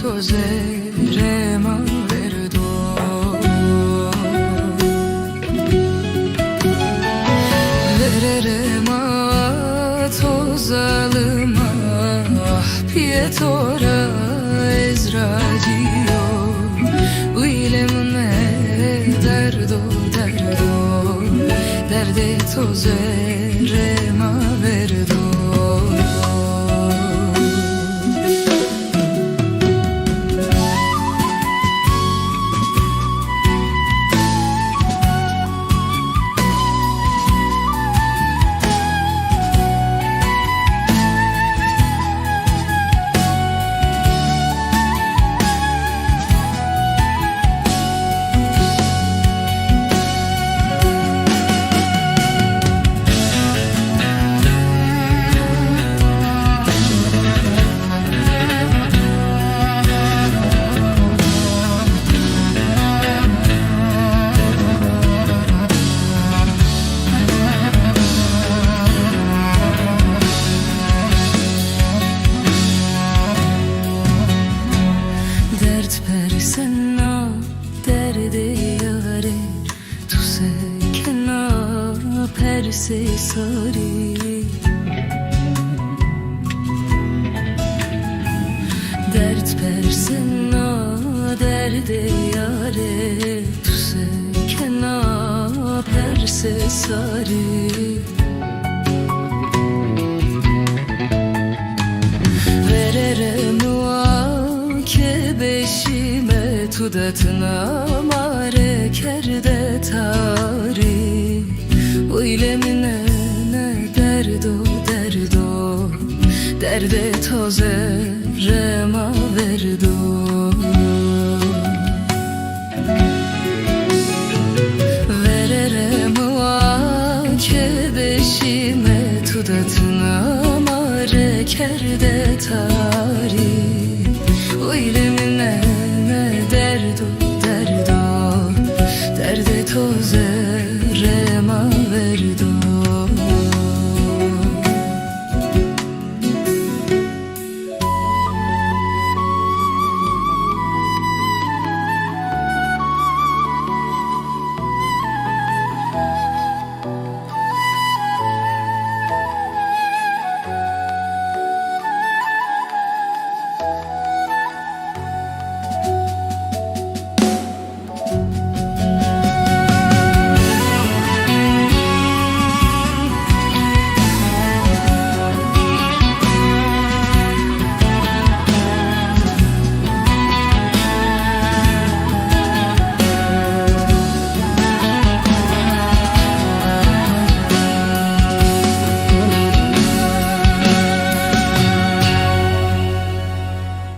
تو زهر ما بردو Verere ma to zalıma Pietora ezradio Uileme derdo derdo Derde to zehre ma verdo Persena derde yare tu se kena perse sari Dert persena derde yare tu se kena perse sari Vererem beşime tudatına mare kerde tari Uylemine ne derdo derdo Derde toze rema verdo Vererem ke beşime tudatına mare kerde tari Uylemine ne derdo derdo Derde toze